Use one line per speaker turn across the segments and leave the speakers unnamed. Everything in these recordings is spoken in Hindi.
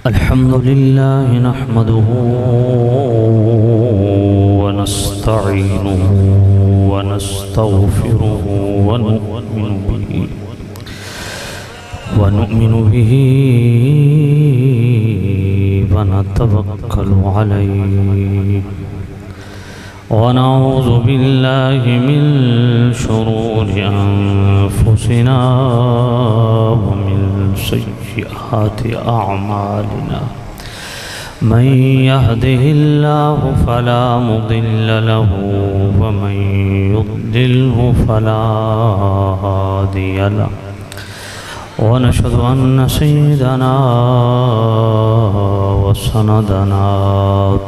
अल्हम्दुलिल्लाह नहमदुहु व नस्तईनुहु व नस्तगफिरुहु व नुमिनु बिही व नतवक्कलु अलैहि व नऊज़ु बिल्लाहि मिन शुरूरि अनफुसिना व मिन सय्यिआति अअमालिना मन यहदिहिल्लाहु फला मुदिल्ल लहु व मन युद्लिल्हु फला हादिय लहु व नशहदु अन्न सय्यिदना व सनदना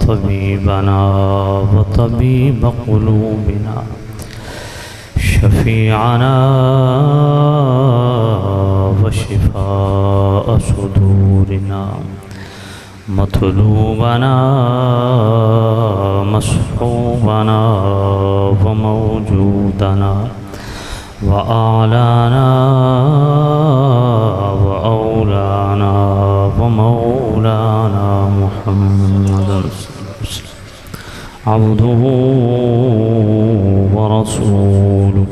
तबीबना व तबीब क़ुलूबिना शफ़ीअना व शिफ़ाअ सुदूरिना मतलूबना मसहूबना व मौजूदना व आलाना व औलाना व मौलाना मुहम्मद अब्दुहु व रसूलुहु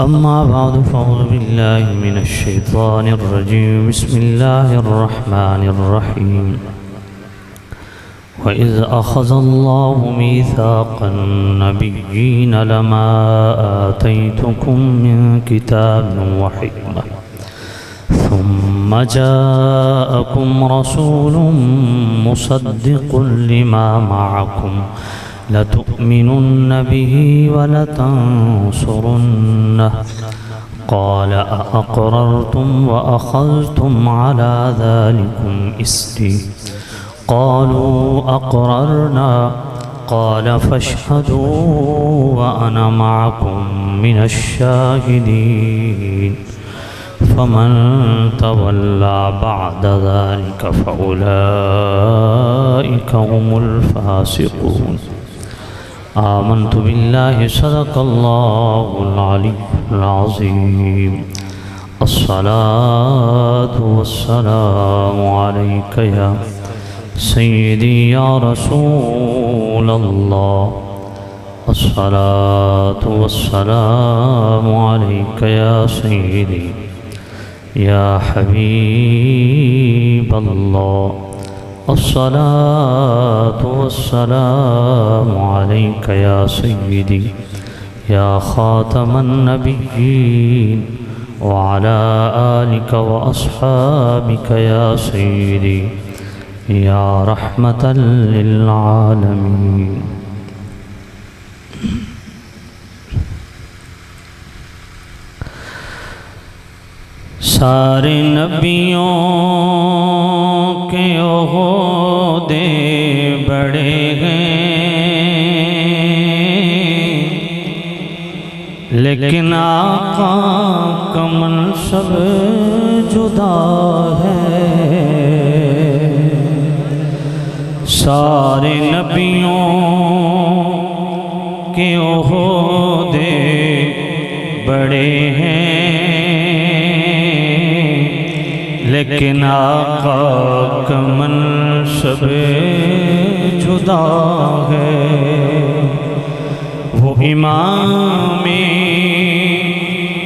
अम्मा बाद फ़अऊज़ु बिल्लाहि मिनश शैतानिर रजीम बिस्मिल्लाहिर रहमानिर रहीम वइज़ अख़ज़ल्लाहु मीसाक़न नबिय्यीन लमा आतैतुकुम मिन किताबिन व हिकमह सुम्म जाअकुम रसूलुम मुसद्दिक़ुन लिमा मअकुम लतुअ्मिनुन्न बिही व लतंसुरुन्नह क़ाल अअक़ररतुम व अख़ज़्तुम अला ज़ालिकुम इस्री क़ालू अक़ररना क़ाल फ़अशहदू व अना मअकुम मिनश शाहिदीन फ़मन तवल्ला बअद ज़ालिक फ़उलाइका हुमुल फ़ासिक़ून आमन्तु बिल्लाहि सदक़ल्लाहुल अलीयुल अज़ीम अस्सलातु वस्सलामु अलैका या सय्यदी या रसूलल्लाह अस्सलातु वस्सलामु अलैका या सय्यदी या हबीबल्लाह अस्सलातु वस्सलामु अलैका या सय्यदी या खातमन नबिय्यीन व अला आलिका व अस्हाबिका या सय्यदी या रहमतल लिल आलमीन। सारे नबियों के ओहदे बड़े हैं लेकिन आका का मनसब जुदा है। सारे नबियों के ओहदे बड़े हैं लेकिन आका का मनसब जुदा है। वो इमाम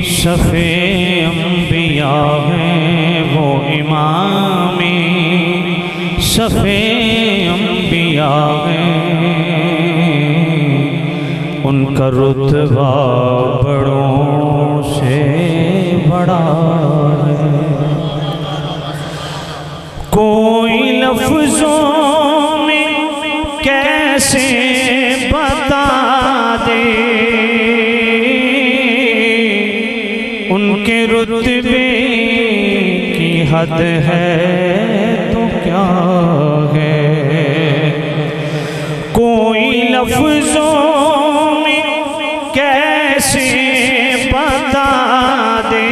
सफ़े अम्बिया हैं, वो इमाम सफ़े अम्बिया हैं। उनका रुतबा बड़ों से बड़ा है। कोई लफ्ज़ों में कैसे बता दे उनके रुतबे की हद है तो क्या है। कोई लफ्ज़ों में कैसे बता दे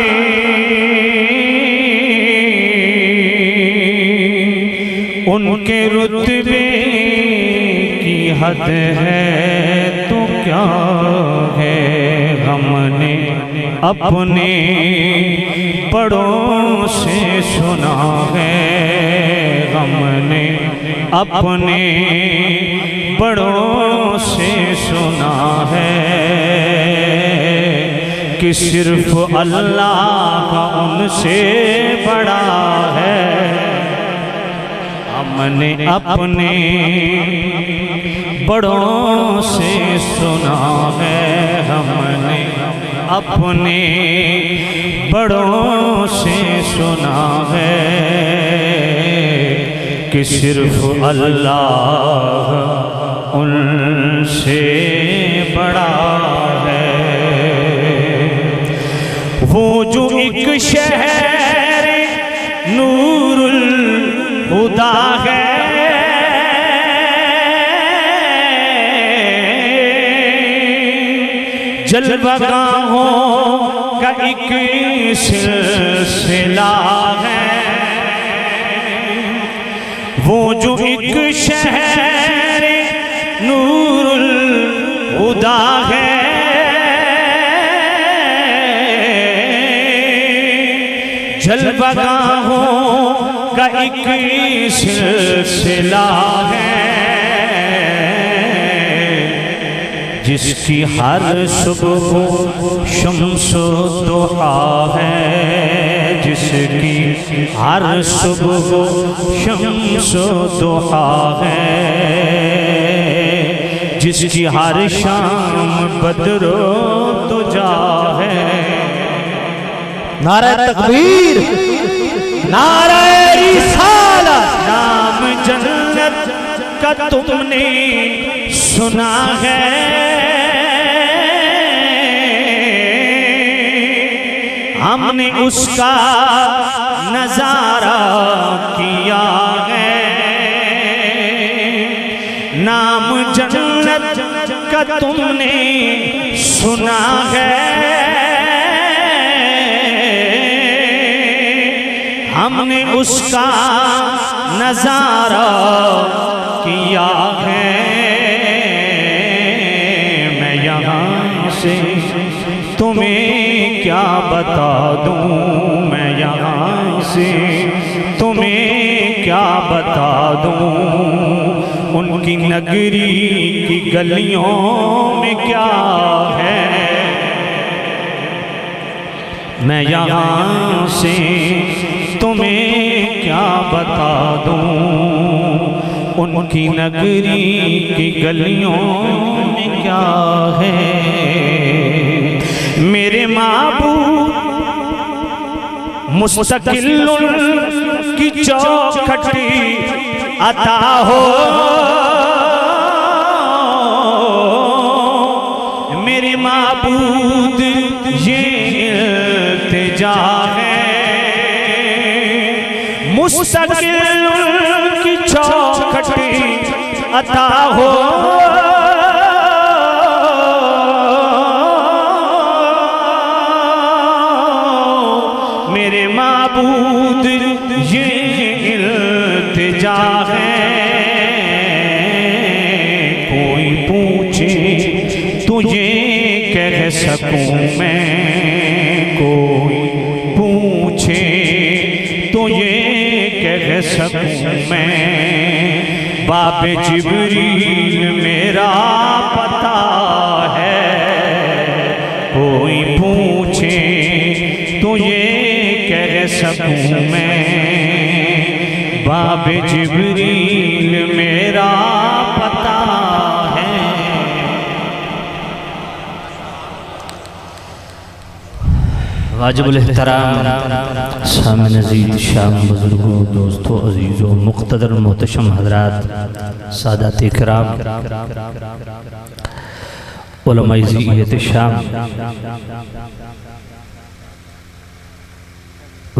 उनके रुतबे की हद है तो क्या है। हमने अपने बड़ों से सुना है, हमने अपने बड़ों से सुना है कि सिर्फ अल्लाह का उनसे बड़ा है। हमने अपने बड़ों से सुना है, हमने अपने बड़ों से सुना है कि सिर्फ अल्लाह उनसे बड़ा है। वो जो एक शहर नूरुल हुदा है, जलवगाहों का एक सिलसिला है। वो जो एक शहर नूरुल हुदा है, जलवगाहों का एक सिलसिला है, जिसकी हर सुबह शम्सो दुहा है, जिसकी हर सुबह शम्सो दुहा है, जिसकी हर शाम बदरो तुजा है।
नारे तकबीर, नारे रिसालत।
नाम जन्नत का तुमने सुना है, हमने उसका नजारा किया है। नाम जन्नत का तुमने सुना है, हमने उसका नजारा किया है। मैं यहाँ से तुम्हें क्या बता दूँ, मैं यहाँ से तुम्हें क्या बता दूँ, उनकी नगरी की गलियों में क्या है। मैं यहाँ से तुम्हें क्या बता दूँ, उनकी नगरी की गलियों में क्या है। मेरे महबूब मुस्तकिल की चौखटी अता हो, मेरे महबूब ये इल्तिजा है। मुस्तकिल की चौखटी अता हो, मेरे माबूद ये इल्तिजा है। कोई पूछे तो ये कह सकूं मैं, कोई पूछे तो ये कह सकूं मैं, बाबे जिब्रील मेरा पता है। कोई पूछे तो ये कह सकूं मैं, बाबे जिब्रील मेरा पता है। वाजिबुल एहतराम सामने नज़ीर शाम बुजुर्गों, दोस्तों, अजीज़ों, मुक़्तदर मोहतशम हज़रात, सादात किराम, उलमाए ज़िय्यत शाम,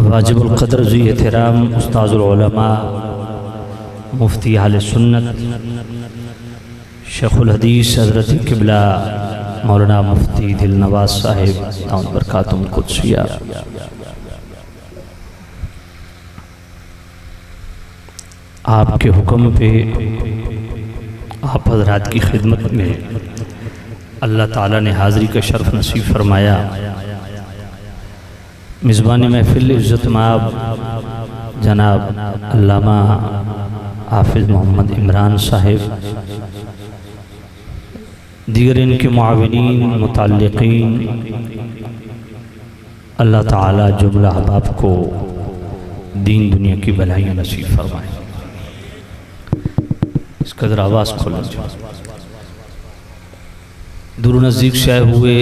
वाजिबुल क़द्र ज़ी एहतराम उस्ताज़ुल उलमा मुफ्ती अहले सुन्नत शेखुल हदीस हज़रत क़िबला मौलाना मुफ्ती दिलनवाज साहिब दामत बरकातुहुम कुद्सिया, आपके हुक्म पे आप हज़रात की खिदमत में अल्लाह ताला ने हाज़री का शर्फ नसीब फरमाया। मिज़बानी महफिल इज़्ज़त माब जनाब अल्लामा हाफिज़ मोहम्मद इमरान साहिब, दीगर इनके मुआविनीन मुताल्लिक़ीन, अल्लाह ताला जुमला अहबाब को दीन दुनिया की भलाइयाँ नसीब फरमाए। इस कदर आवाज़ खोल दूर नज़दीक से आए हुए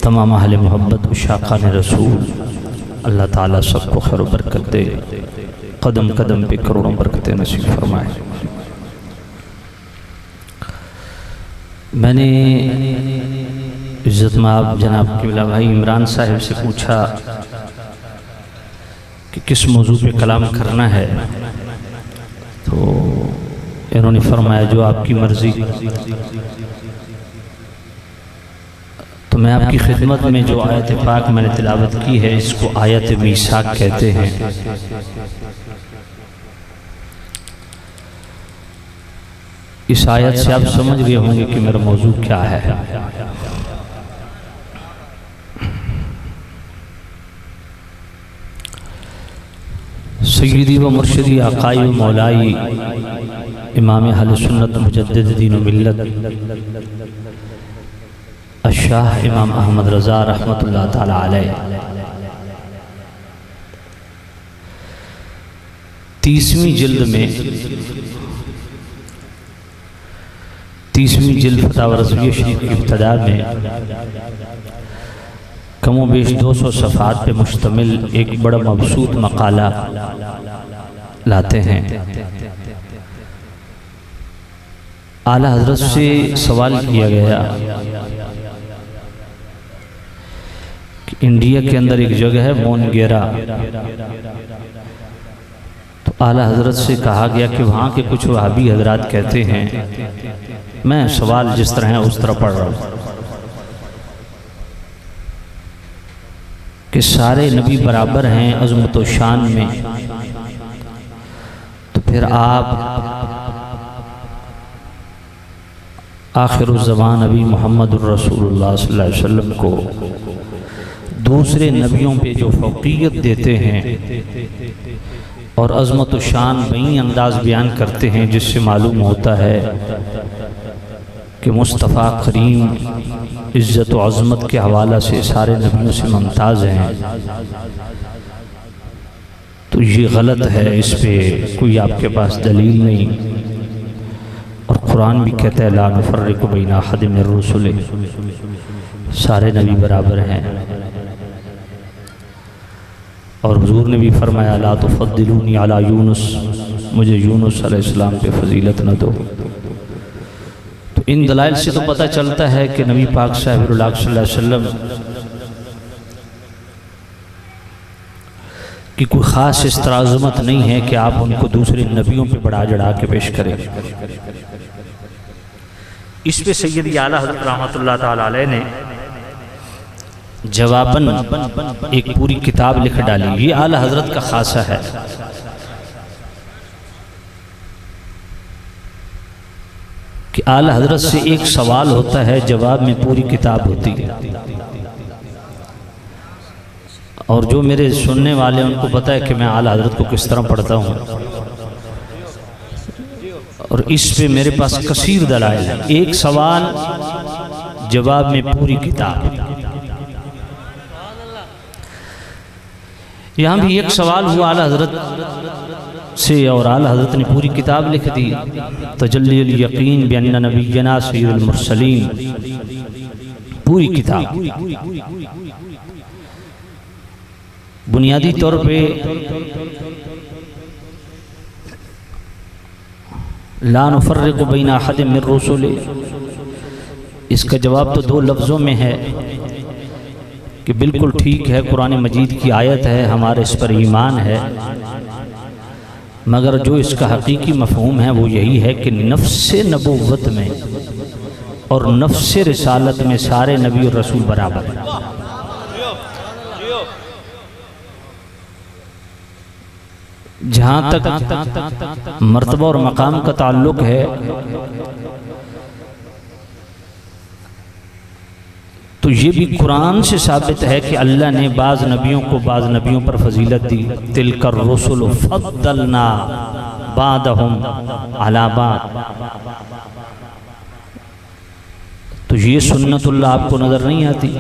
तमाम अहले मोहब्बत उशाक़ान रसूल, अल्लाह ताला सबको खैर व बरकत दे, कदम कदम पे करोड़ों बरकतें नसीब फरमाए। मैंने इज़्ज़त माब जनाब क़िबला भाई इमरान साहिब से पूछा कि किस मौजू पे कलाम करना है, तो इन्होंने फरमाया जो आपकी मर्ज़ी। तो मैं आपकी खिदमत में जो आयत पाक मैंने तिलावत की है, इसको आयत मीसाक कहते हैं। इस आयत से आप समझ गए होंगे कि मेरा मौजू क्या है। सय्यदी व मुर्शिदी आकाई व मौलाई इमाम अहले सुन्नत मुजद्दिद दीन व मिल्लत अशाह इमाम अहमद रज़ा रहमतुल्लाह ताला अलैह 30वीं जिल्द में 30वीं जिल्द फतावा रज़विया शरीफ की इब्तिदा में कमो बेश 200 सफ़हात पे मुश्तमिल एक बड़ा मबसूत मकाला लाते हैं। आला हज़रत से सवाल किया गया कि इंडिया के अंदर एक जगह है मोनगेरा, तो आला हज़रत से कहा गया कि वहाँ के कुछ वहाबी हज़रात कहते हैं, मैं सवाल जिस तरह है उस तरह पढ़ रहा हूँ, कि सारे नबी बराबर हैं अज़मत व शान में, तो फिर आप आखिरुज़्ज़मान नबी मोहम्मद रसूलुल्लाह सल्लल्लाहु अलैहि वसल्लम को दूसरे नबियों पे जो फ़ौक़ियत देते हैं और अज़मत व शान वही अंदाज़ बयान करते हैं जिससे मालूम होता है कि मुस्तफ़ा करीम इज़्ज़त व अज़मत के हवाला से सारे नबियों से मुमताज़ हैं, तो ये गलत है, इस पर कोई आपके पास दलील नहीं। और कुरान भी कहता है ला नुफ़र्रिक़ु बैना अहदिम मिर रुसुलिह, सारे नबी बराबर हैं। और हुज़ूर ने भी फरमाया ला तुफ़द्दिलूनी अला यूनुस, मुझे यूनुस अलैहिस्सलाम पे फजीलत न दो। तो इन दलाइल से तो पता चलता है कि नबी पाक साहिबुल्लाह सल्लल्लाहु अलैहि वसल्लम की कोई ख़ास इस तरह अज़मत नहीं है कि आप उनको दूसरे नबियों पे बढ़ा चढ़ा के पेश करें। इस पे सैयदी आला हज़रत रहमतुल्लाह ताला अलैह ने जवाबन एक पूरी किताब लिख डाली। ये आला हज़रत का खासा है कि आला हज़रत से एक सवाल होता है, जवाब में पूरी किताब होती है। और जो मेरे सुनने वाले उनको पता है कि मैं आला हज़रत को किस तरह पढ़ता हूँ, और इस पे मेरे पास कसीर दलाइल है। एक सवाल जवाब में पूरी किताब। यहाँ भी एक सवाल हुआ आला हज़रत से और आला हज़रत ने पूरी किताब लिख दी। तजल्लील यकीन बिअन्ना नबिय्यना सय्यदुल मुरसलीन, पूरी किताब। बुनियादी तौर पे ला नुफ़र्रिक़ु बैना अहदिम मिर रुसुलिह, इसका जवाब तो दो लफ्ज़ों में है कि बिल्कुल ठीक है, कुरान मजीद की आयत है, हमारे इस पर ईमान है, मगर जो इसका हकीकी मफ़हूम है वो यही है कि नफ्स नबुव्वत में और नफ्स रिसालत में सारे नबी और रसूल बराबर हैं। जहाँ तक मर्तबा और मकाम का ताल्लुक़ है, तो ये भी कुरान से साबित है कि अल्लाह ने बाज़ नबियों को बाज़ नबियों पर फजीलत दी। तिलकर रसुल फद्दलना बादहुम अला बाद। तो ये सुन्नतुल्लाह आपको नज़र नहीं आती।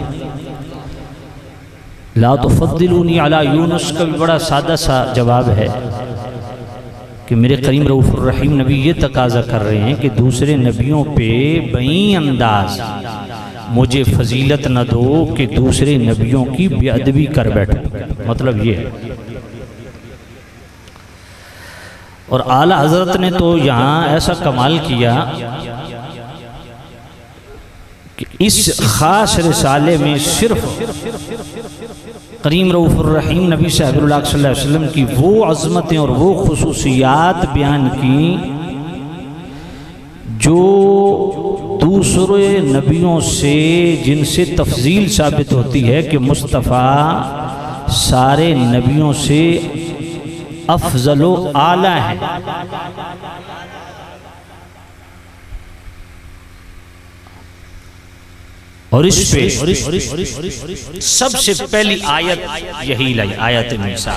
ला तुफ़द्दिलूनी अला यूनुस का भी बड़ा सादा सा जवाब है कि मेरे करीम रऊफ़ुर रहीम नबी ये तकाजा कर रहे हैं कि दूसरे नबियों पे बई अंदाज मुझे फजीलत न दो कि दूसरे नबियों की बेअदबी कर बैठो। मतलब ये है। और आला हजरत ने तो यहाँ ऐसा कमाल किया कि इस ख़ास रिसाले में सिर्फ करीम रऊफ़ुर रहीम नबी साहिबुल्लाह सल्लल्लाहु अलैहि वसल्लम की वो अज़मतें और वो खुसूसियात बयान की जो दूसरे नबियों से जिनसे तफजील साबित होती है कि मुस्तफ़ा सारे नबियों से अफजल व आला है। और इस पे सबसे पहली आयत यही लाई, आयत मीसा।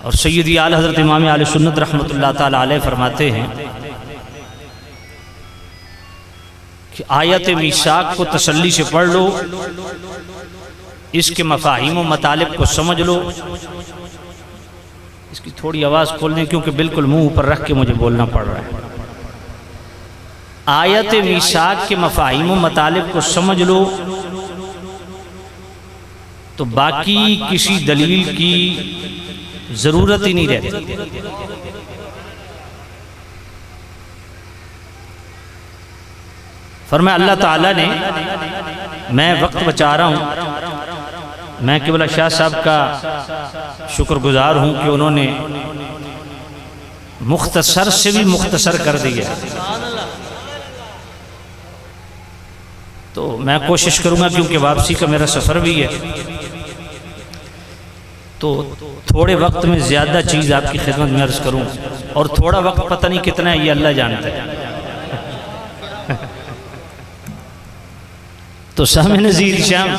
और सैयदी आला हज़रत इमाम आले सुन्नत रहमतुल्लाह ताला अलैह फरमाते हैं कि आयत मीसाक को तसल्ली से पढ़ लो, इसके मफाहिम व मतालिब को समझ लो। इसकी थोड़ी आवाज़ खोल दें क्योंकि बिल्कुल मुंह ऊपर रख के मुझे बोलना पड़ रहा है। आयत मीसाक के मफाहिम व मतालिब को समझ लो तो बाकी किसी दलील की ज़रूरत ही नहीं रहती। फरमाया अल्लाह ताला ने, मैं वक्त बचा रहा हूँ, मैं क़िबला शाह साहब का शुक्रगुजार हूँ कि उन्होंने मुख्तसर से भी मुख्तसर कर दिया। तो मैं कोशिश करूँगा क्योंकि वापसी का मेरा सफ़र भी है, तो थोड़े वक्त में ज़्यादा चीज़ आपकी खिदमत में अर्ज़ करूँ। और थोड़ा वक्त पता नहीं कितना है, ये अल्लाह जानता है। तो सामे नज़ीर शाम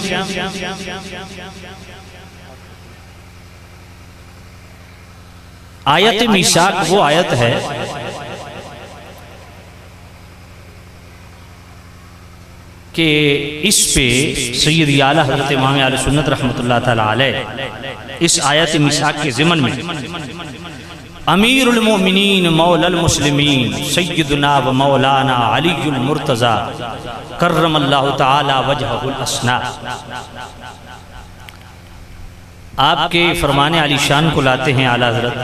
आयत मीसाक वो आयत है कि इस पे सैयदी आला हज़रत इमाम आले सुन्नत रहमतुल्लाह ताला अलैह इस आयत मीसाक के ज़िमन में अमीरुल मोमिनीन मौलल मुस्लिमीन सय्यदुना व मौलाना अलीयुल मुर्तज़ा कर्रमल्लाहु ताला वजहुल अस्ना, आपके फरमाने अली शान को लाते हैं आला हज़रत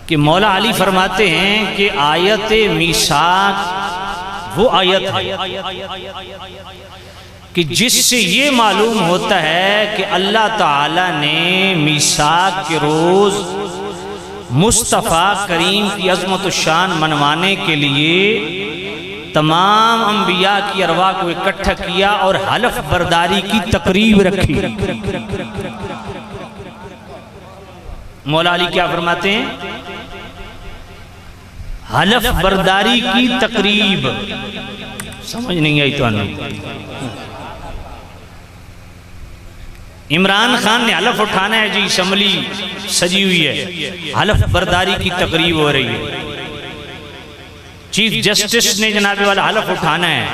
कि मौला अली फरमाते हैं कि आयत मीसाक वो आयत है कि जिससे ये मालूम होता है कि अल्लाह ताला ने मीसाक के रोज़ मुस्तफ़ा करीम की अज़मत व शान मनवाने के लिए तमाम अंबिया की अरवा को इकट्ठा किया और हलफ बरदारी की तकरीब रखी। मौला अली क्या फरमाते हैं? हलफ बरदारी की तकरीब। समझ नहीं आई तो इमरान खान ने हलफ उठाना है जी, असम्बली सजी हुई है, हलफ बरदारी की तकरीब हो रही है। चीफ जस्टिस ने जनाबे वाला हलफ उठाना है,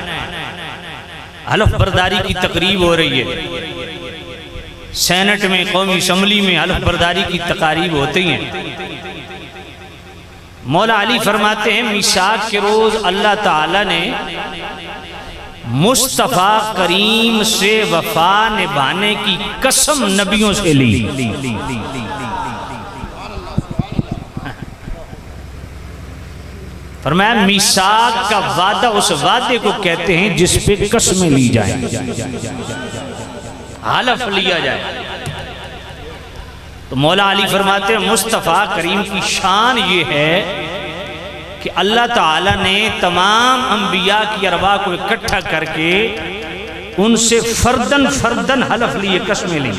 हलफ बरदारी की तकरीब हो रही है। सेनेट में, कौमी असम्बली में हलफ बरदारी की तकारीब होती हैं। मौला अली फरमाते हैं मीसाक के रोज अल्लाह ताला ने मुस्तफ़ा करीम से वफा निभाने की कसम नबियों से ली। फरमाया मीसाक का वादा उस वादे को कहते हैं जिस पे कसमें ली जाए, हलफ लिया जाए। तो मौला अली फरमाते हैं मुस्तफ़ा करीम की शान ये है कि अल्लाह ताला ने तमाम अंबिया की अरवा को इकट्ठा करके उनसे फर्दन फर्दन हलफ लिए, कसमें ली।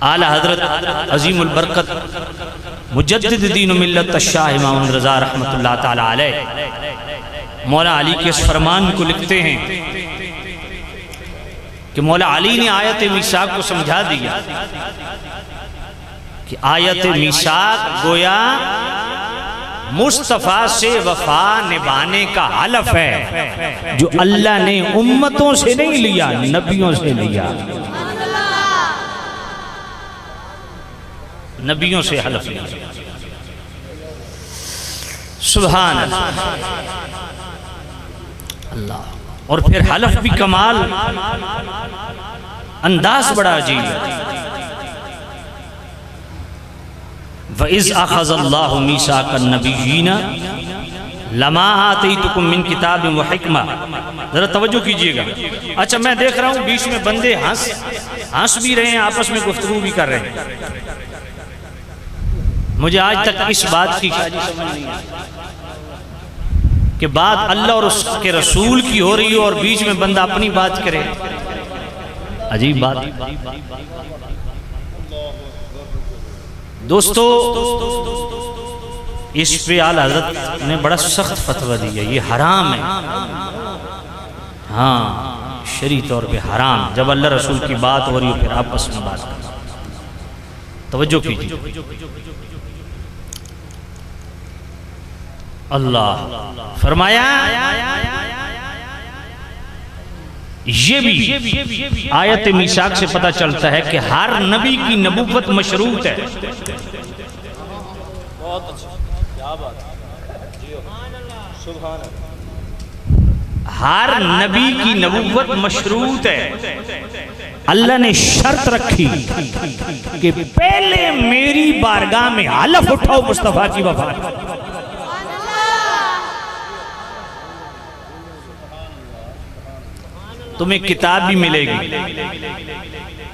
आला हजरत अजीमुल बरकत मुजद्दिद दीन मिल्लत शाह इमाम रज़ा रहमतुल्लाह ताला अलैह मौला अली के इस फरमान को लिखते हैं कि मौला अली ने आयत मीसाक को समझा दिया कि आयत मीसाक गोया मुस्तफ़ा से वफा निभाने का हलफ है जो अल्लाह ने उम्मतों से नहीं लिया, नबियों से लिया। नबियों से हलफ लिया। सुभान अल्लाह। और फिर हलफ भी कमाल, अंदाज बड़ा अजीब है। वइज़ अख़ज़ल्लाहु मीसाक़न नबिय्यीना लमा आतैतुकुम मिन किताबिन व हिकमा। जरा तवज्जो कीजिएगा। अच्छा, मैं देख रहा हूँ बीच में बंदे हंस भी रहे हैं, आपस में गुफ्तगू भी कर रहे हैं। मुझे आज तक इस बात की समझ नहीं आई कि बात अल्लाह और उसके रसूल की हो रही हो और बीच में बंदा अपनी बात करे। अजीब बात। दोस्तों, इस पे आला हज़रत ने बड़ा सख्त फतवा दिया, ये हराम है। हाँ, शरी तौर पे हराम। जब अल्लाह रसूल की बात हो रही हो फिर आपस में बात करो। तवज्जो कीजिए। अल्लाह फरमाया, ये भी आयत मीसाक से पता चलता है कि हर नबी की नबूवत मशरूत है। बहुत अच्छा, क्या बात है। हर नबी की नबूवत मशरूत है। अल्लाह ने शर्त रखी कि पहले मेरी बारगाह में हलफ उठाओ मुस्तफा की वफा। तुम्हें किताब भी मिलेगी,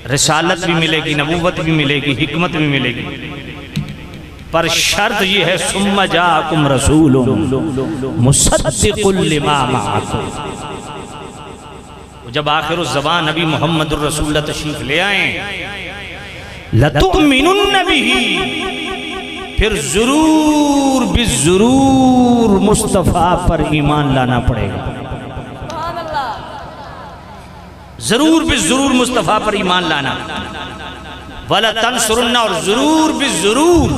रिसालत भी मिलेगी, नबूवत भी मिलेगी, हिकमत भी मिलेगी, पर शर्त यह है सुम्मा जाअकुम रसूलुन मुसद्दिकुल लिमा मअकुम। जब आखिर ज़बान नबी मुहम्मदुर रसूलुल्लाह तशरीफ ले आए, लतुमिनुन्न बिही, फिर जरूर बिजरूर मुस्तफ़ा पर ईमान लाना पड़ेगा। जरूर बिजरूर मुस्तफ़ा पर ईमान लाना। वला तंसुरुन्ना, और जरूर बिजरूर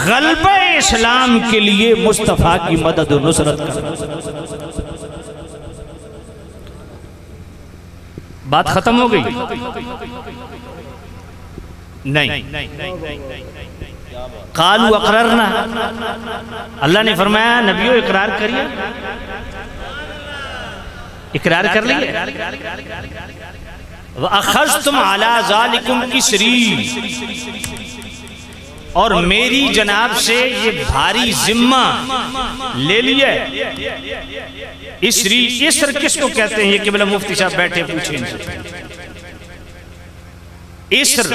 गलबा इस्लाम के लिए मुस्तफ़ा की मदद और नुसरत करना। बात खत्म हो गई? नहीं। कालू अकररना, अल्लाह ने फरमाया नबियों इकरार करिए। इकरार कर लिए। व अखज़्तुम अला ज़ालिकुम इसरी, और मेरी जनाब से ये भारी जिम्मा ले लिया। इसरी, इसर किसको कहते हैं? ये केवल मुफ्ती साहब बैठे पूछे इनसे। इसर,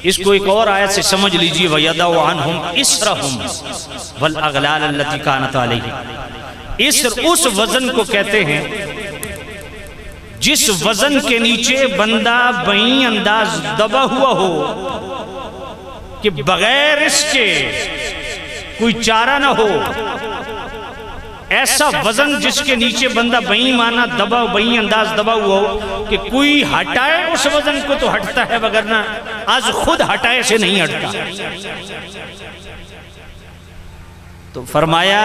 इसको एक और आयत से समझ लीजिए। वयदउ अन्हुम इसरहुम वल अगलाल अल्लती कानत अलैहिम। इसर उस वजन को कहते हैं जिस वजन के नीचे बंदा बई अंदाज दबा हुआ हो कि बगैर इसके कोई चारा ना हो। ऐसा वजन जिसके नीचे बंदा बई माना दबा, बई अंदाज दबा हुआ हो कि कोई हटाए उस वजन को तो हटता है, वगरना आज खुद हटाए से नहीं हटता। तो फरमाया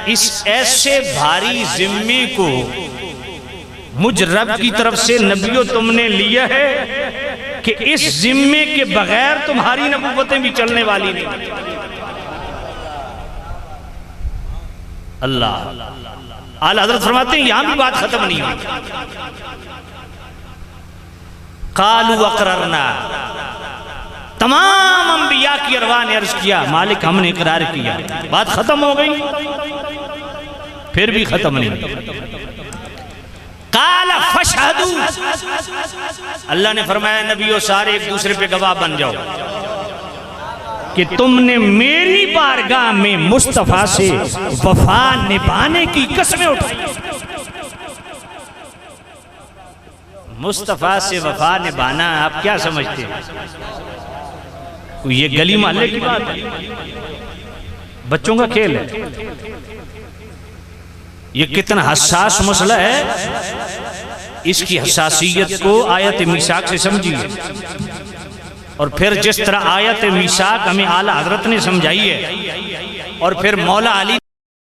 इस ऐसे भारी जिम्मे को मुझ रब की तरफ से नबियों तुमने लिया है कि इस जिम्मे के बगैर तुम्हारी नबूवतें भी चलने वाली नहीं। अल्लाह आला हज़रत फरमाते हैं यहां भी बात खत्म नहीं हुई। कालू अकररना, तमाम अंबिया की अरवाह ने अर्ज किया मालिक हमने इकरार किया। बात खत्म हो गई, फिर भी खत्म नहीं। काला फशहदू, अल्लाह ने फरमाया नबियों सारे एक दूसरे पे गवाह बन जाओ कि तुमने मेरी बारगाह में मुस्तफा से वफा निभाने की कसमें उठाई। मुस्तफा से वफा निभाना आप क्या समझते हैं? ये गली मोहल्ले की बात है, बच्चों का खेल है। ये कितना हसास मसला है, इसकी हसासियत को आयत मीसाक से समझिए। और फिर जिस तरह आयत मीसाक हमें आला हजरत ने समझाई है, और फिर मौला अली